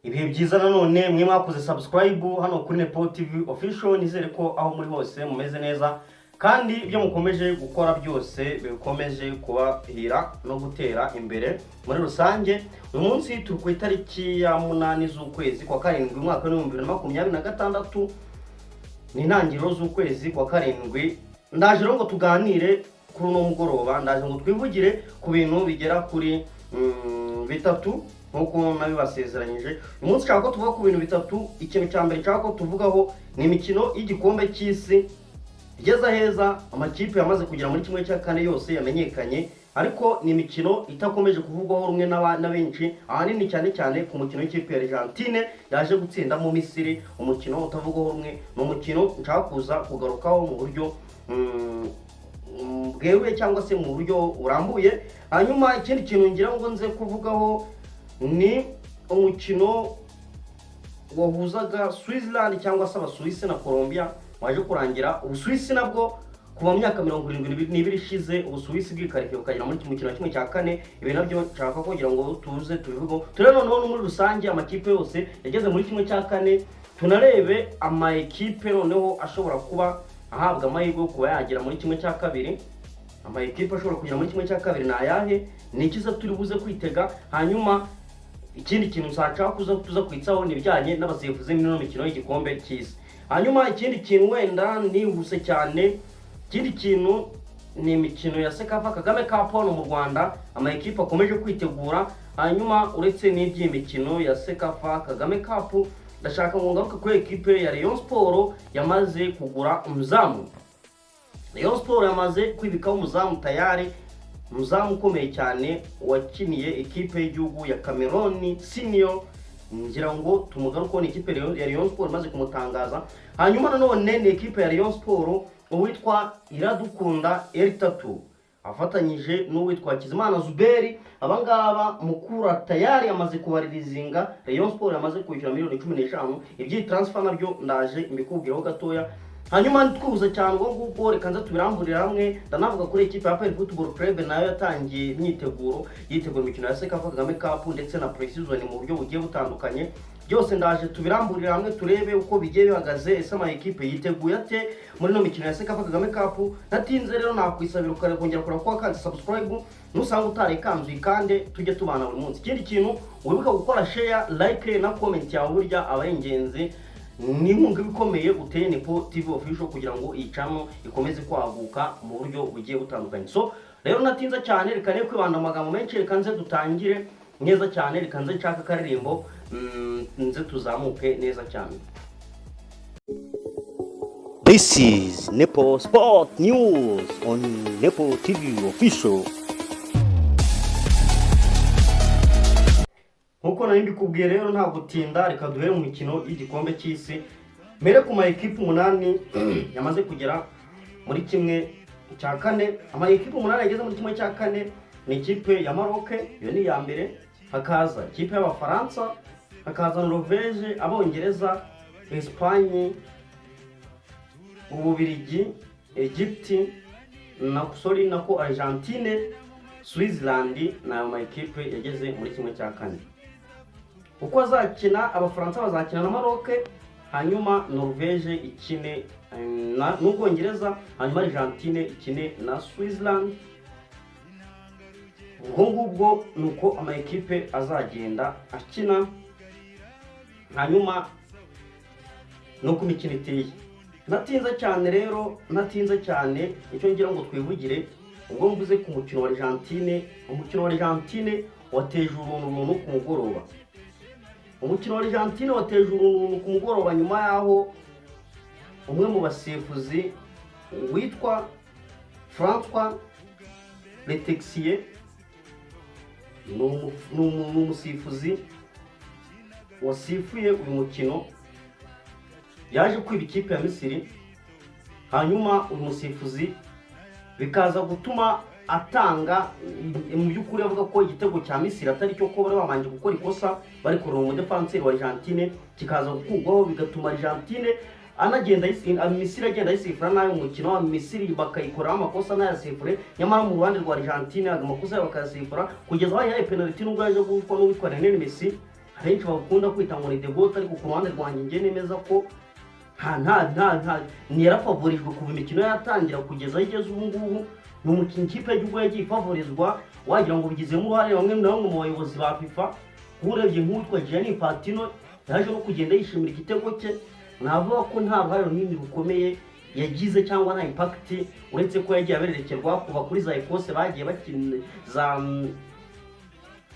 Ibihe byiza nanone mwe mwakoze subscribe hano kuri Nepo TV official, nizere ko aho muri hose mumeze neza kandi ibyo mukomeje gukora byose bikomeje kubahira no gutera imbere muri rusange. Uyu munsi turi ku itariki ya 8 z'ukwezi kwa karindwi mwaka wa 2026, ni intangiriro z'ukwezi kwa karindwi. Ndaje ngo tuganire kuri uno mugoroba, ndaje ngo twivugire ku bintu bigera kuri bitatu nkuko nabibasezeranyije. Uyu munsi cyangwa ko tuvuga ku bintu bitatu. Ikintu cya mbere cyangwa ko tuvugaho ni imikino y'igikombe cy'isi igeza heza, amakipe yamaze kugera muri kimwe cya kane yose yamenyekanye, ariko ni imikino itakomeje kuvugwaho rumwe na benshi, ahanini cyane ku mukino w'ikipe ya Argentine yaje gutsinda mu Misiri. Umukino utavugwaho rumwe, ni umukino nshaka kuza kugarukaho mu buryo bweruye cyangwa se mu buryo urambuye. Hanyuma ikindi kintu ngira ngo nze kuvugaho ni umukino wahuzaga Switzerland cyangwa se Abasuwisi na Colombia waje kurangira. Ubusuwisi nabwo kuva mu myaka 72 ishize Ubusuwisi bwikarikiye ukagera muri kimwe kimwe cya kane. Ibi nabyo nshaka kugira ngo tuze tubivugo turebe noneho muri rusange amakipe yose yageze muri kimwe cya kane, tunarebe ama ekipe noneho ashobora kuba ahabwa amahirwe kuba yagera muri kimwe cya kabiri. Ama ekipe ashobora kugera muri kimwe cya kabiri na yahe, ni ikiza turi buze kwitega. Hanyuma ikindi kintu nshaka tuza kwitsaho nibijyanye n'abasifuzi n'ino mikino y'igikombe cy'isi. Hanyuma ikindi kintu wenda nihuse cyane, ikindi kintu ni imikino ya Sekafa Kagame Cup hano mu Rwanda, ama ekipe akomeje kwitegura. Hanyuma uretse n'iby'imikino ya Sekafa Kagame Cup, ndashaka ngo ngaruke kuri ekipe ya Rayon Sport yamaze kugura umuzamu. Rayon Sport yamaze kwibikaho umuzamu tayari, umuzamu ukomeye cyane wakiniye ekipe y'igihugu ya Cameroon Senior. Ngira ngo tumugaruko ni ekipe ya Rayon Sport maze kumutangaza. Hanyuma nanone ni ekipe ya Rayon Sport uwitwa Iradukunda L3 afatanyije n'uwitwa Kizimana Zuberi. Abangaba mukura tayari yamaze kubaririzinga. Rayon Sport yamaze kwishyura miliyoni 15. Ibyi transfer nabyo ndaje mbikubwiraho gatoya. Hanyuma ntitwuza cyane ubwo reka nza tubiramburira hamwe. Ndanavuga kuri ekipe ya APR Football Club nayo yatangiye imyiteguro yitegura imikino ya Sekafa Kagame Cup ndetse na pre-season mu buryo bugiye butandukanye. Byose ndaje tubiramburira hamwe turebe uko bigiye bihagaze, ese ama ekipe yiteguye ate muri no mikino ya Sekafa Kagame Cup. Natinze rero nakwisabira ukare kongera kora kwa kandi subscribe nusanga utarekanzwe kandi tujye tubana buri munsi. Ikindi kintu wibuka gukora share, like na comment yawe burya abayengenzi ni inkunga bikomeye uteye Nepo TV official kugira ngo iyi channel ikomeze kwaguka mu buryo bugiye butandukanye. So rero natinza cyane, reka ne kwibanda amagambo menshi, reka nze dutangire neza cyane, reka nze nshaka karirimbo nze tuzamuke neza cyane. This is Nepo Sport News on Nepo TV official. Nkuko nari mbikubwiye rero nta gutinda, reka duhere mu mikino y'igikombe cy'isi. Mere ku ma ekipe 8 yamaze kugera muri kimwe cya kane. Ama ekipe 8 yageze muri kimwe cya kane ni ikipe ya Maroc, yo ni ya mbere, hakaza ikipe y'Abafaransa, hakaza Norvège, Abongereza, Espagne, Ububiligi, Egypt nako Argentine, Switzerland na ama ekipe yageze muri kimwe cya kane. Uko azakina, Abafaransa bazakina na Maroc, hanyuma Norvège ikine n'Ubwongereza, hanyuma Argentine ikine na Switzerland. Ngubwo nuko ama ekipe azagenda akina. Hanyuma no ku mikino iteye natinza cyane rero, natinza cyane icyo ngira ngo twivugire. Ubwo mvuze ku mukino wa Argentine, umukino wa Argentine wateje uruntu ku mugoroba. Umukino wa Argentine wateje uruntu ku mugoroba nyuma yaho umwe mu basifuzi witwa François Letexier, n'umusifuzi wasifuye uyu mukino, yaje kwiba ikipe ya Misiri. Hanyuma uyu musifuzi bikaza gutuma atanga mu by'ukuri avuga ko igitego cya Misiri atari cyo ko bari babanje gukora ikosa bari kurura mu defenseur wa Argentine, kikaza gukugwaho bigatuma Argentine anagenda Misiri agenda yisifura nayo umukino wa Misiri bakayikoraho amakosa n'ayasifure. Nyamara mu Rwanda rwa Argentine amakosa bakayasifura kugeza aho yahaye penalty n'ubwo yaje gukora n'uwitwa Lionel Messi benshi bakunda kwita ngo ni the goat, ariko ku ruhande rwanjye nge nemeza ko yarafavorijwe kuva imikino yatangira kugeza aho igeze ubu ngubu. Ni umukinnyi ikipe y'igihugu yagiye ifavorizwa, wagira ngo bigizemo uruhare bamwe na bamwe mu bayobozi ba FIFA. Urebye nk'uwitwa Gianni Infantino yaje no kugenda yishimira igitego cye, navuga ko nta ruhare runini rukomeye yagize cyangwa nta impact, uretse ko yagiye abererekerwa kuva kuri za Ecosse bagiye bakina, za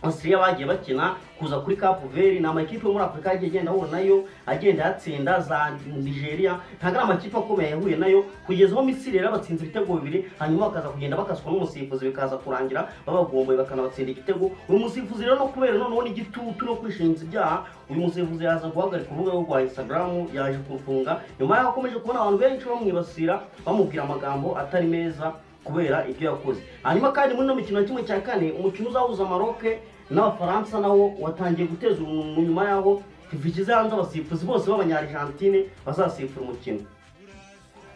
Austria bagiye bakina, kuza kuri Cape Verde. Ni amakipe yo muri Afrika yagiye agenda ahura nayo, agenda yatsinda za Nigeria. Ntabwo ari amakipe akomeye yahuye nayo, kugeza aho Misiri rero batsinze ibitego 2, hanyuma bakaza kugenda bakaswa n'umusifuzi, bikaza kurangira babagomboye bakanabatsinda igitego. Uyu musifuzi rero no kubera noneho n'igitutu no kwishinza ibyaha, uyu musifuzi yaza guhagarika urubuga rwa Instagram, yaje kufunga nyuma yaho akomeje kubona abantu benshi bamwibasira bamubwira amagambo atari meza kubera ibyo yakoze. Hanyuma kandi muri no mikino kimwe cya kane, umukino uzahuza Maroc n'Abafaransa nawo watangiye guteza umuntu nyuma yaho fifikize hanze abasifuzi bose b'Abanya-Argentine bazasifura umukino.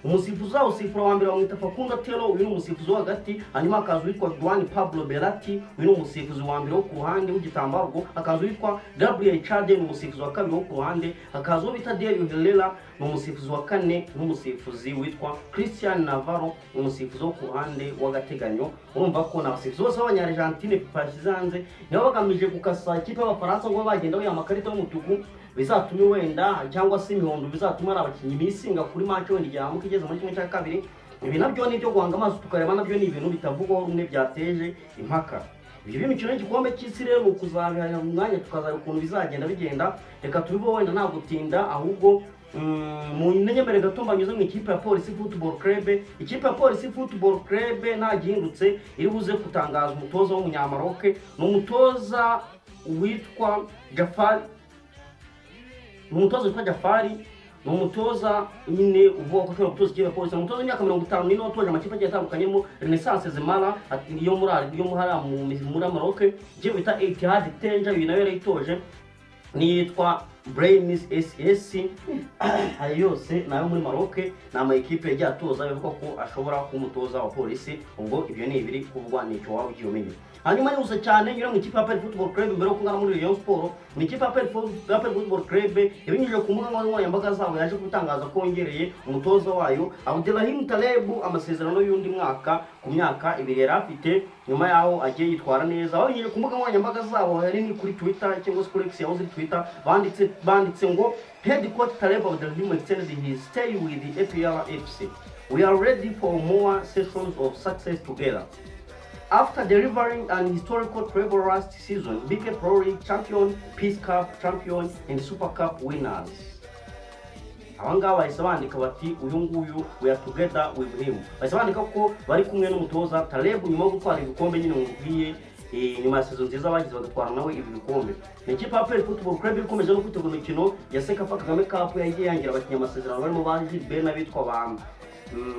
Umusifuzi uzawusifura wa mbere bamwita Facundo Telo, uyu ni umusifuzi wo hagati. Hanyuma akaza witwa Juan Pablo Berratti, uyu ni umusifuzi wa mbere wo ku ruhande w'igitambaro. Akaza witwa Gabriel Chade, ni umusifuzi wa kabiri wo ku ruhande. Akaza uwo bita Dario Herrera, ni umusifuzi wa kane, n'umusifuzi witwa Cristian Navarro, ni umusifuzi wo ku ruhande w'agateganyo. Urumva ko n'abasifuzi bose b'Abanya-Argentine bashyize hanze nibo bagamije gukasa ikipe y'Abafaransa ngo bagenda bayiha amakarita y'umutuku, bizatume wenda cyangwa se imihondo, bizatuma ari abakinnyi bisinga kuri match wenda igihamuka igeze muri kimwe cya kabiri. Ibi nabyo ni byo guhanga amaso tukareba, nabyo ni ibintu bitavugwaho rumwe byateje impaka. Ibyo bimikino y'igikombe cy'isi rero kuzabiha umwanya tukazara ukuntu bizagenda bigenda. Reka tubibo wenda nta gutinda, ahubwo mu nyenyemere gato mbanyuze mu ikipe ya Police Football Club. Ikipe ya Police Football Club nta gihindutse, iri buze kutangaza umutoza w'umunyamaroc. Ni umutoza witwa Jafari, Jafari. Ni umutoza nyine uvuga ko ashobora gutoza ikipe ya Police. Umutoza w'imyaka 54 watoje amakipe agiye atandukanyemo Renaissance Zemara yo muri Maroc, ikipe bita Etihad Tanger uyu nawe yarayitoje, nitwa Braims SS. Ayo yose nayo muri Maroc, na ama equipe yagiye atoza bivuga ko ashobora kumutoza wa Police. Ubwo ibyo ni ibiri kuvugwa n'icyo waba ugiye umenya. Hanyuma ni gusa cyane nyura mu ikipe ya Pele Football Club mbere yo kungana muri Rayon Sport. Ni ikipe ya Pele Football Club ibinyujije ku mbuga nkoranyambaga zabo yaje gutangaza ko yongereye umutoza wayo Abdelrahim Taleb amasezerano y'undi mwaka ku myaka 2 yari afite, nyuma yaho agiye yitwara neza. Abinyujije ku mbuga nkoranyambaga zabo yari ni kuri Twitter cyangwa se kuri X yahoze Twitter, banditse ngo Head coach Taleb Abdelrahim extended his stay with the APR FC. We are ready for more sessions of success together. After delivering an historical treble last season, BK Pro League champion, Peace Cup champion, and Super Cup winners. Abangaba bahise bandika bati uyu nguyu we are together with him. Bahise bandika ko bari kumwe n'umutoza Taleb nyuma yo gutwara ibikombe nyine mubwiye, nyuma ya season nziza bagize bagatwara nawe ibi bikombe. Ni ikipe ya Pele Football Club ikomeje no kwitegura imikino ya Sekafa Kagame Cup yagiye yangira abakinnyi amasezerano barimo baje be n'abitwa bamba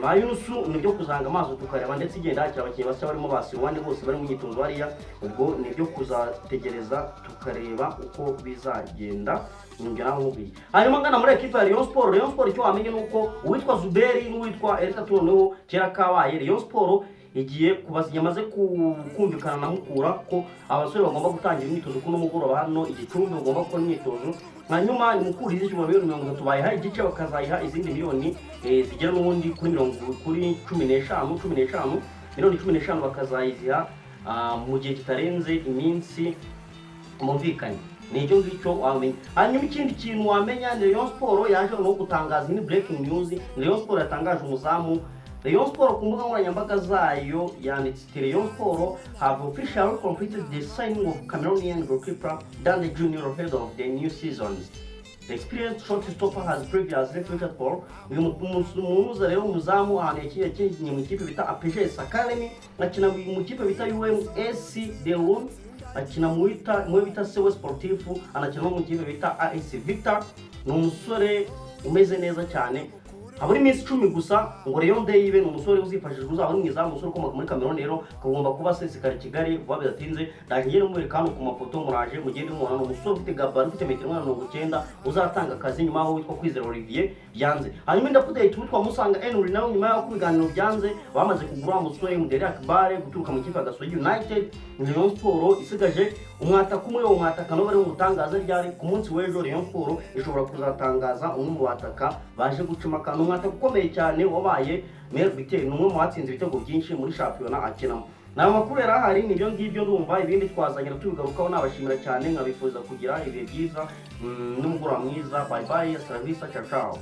Mayunusu nibyo kuzanga amaso tukareba, ndetse igenda hakira abakinnyi bashya barimo basiwande bose bari mu myitozo hariya. Ubwo nibyo kuzategereza tukareba uko bizagenda. Nibyo naho nkubwiye. Hanyuma ngana muri equipe ya Rayon Sport. Rayon Sport icyo wamenye nuko uwitwa Zuberi n'uwitwa Erika Tunoneho kera kabaye Rayon Sport igiye yamaze kumvikana na Mukura ko abasore bagomba gutangira imyitozo kuno mugoroba hano Igicumbi, bagomba gukora imyitozo. Hanyuma ni Mukura izi 30 bayiha igice, bakazayiha izindi miliyoni zigera n'ubundi kuri 15 miliyoni 15 bakazayiziha mu gihe kitarenze iminsi mumvikanye. Ni cyo ngicyo wamenya. Hanyuma ikindi kintu wamenya ni Rayon Sport yaje no gutangaza ni breaking news. Rayon Sport yatangaje umuzamu. Rayon Sport ku mbuga nkoranyambaga zayo yanditse Rayon Sport have officially completed the signing of Cameroonian goalkeeper Dan the Junior ahead of the new season. The experienced shortstopper has previously featured for umuza rero umuzamu ahantu yakinnye mu kipe bita APGS Academy, akina mu kipe bita UMS Deon, akina mu bita Sewe Sportif, anakina mu kipe bita AS Victor. Ni umusore umeze neza cyane. habura iminsi 10 gusa ngo Rayon Day ibe umusore uzifashishwa uzaba ari mwiza umusore ukomoka muri Cameroon rero kagomba kuba sesekara Kigali vuba bidatinze ndagiye muri kano ku mafoto muraje mugende mubona umusore ufite gabari ufite metero 90 uzatanga akazi nyuma aho witwa Kwizera Olivier byanze hanyuma ndapudate witwa Musanga Henry nawe nyuma yo kubiganiro byanze bamaze kugura umusore Mudere Akbar guturuka mu kipe ya Gasogi United Rayon Sport isigaje umwata kumwe wo mwataka no bari umutangaza ryari ku munsi w'ejo Rayon Sport ishobora kuzatangaza umwe mu bataka baje gucuma kantu umwata ukomeye cyane wabaye Mel Biteri numwe mu batsinze ibitego byinshi muri championnat akinamo na makuru yarahari nibyo ngibyo ndumva ibindi twazanye tubigarukaho nabashimira cyane nkabifuza kugira ibihe byiza n'umugoroba mwiza bye bye service ciao ciao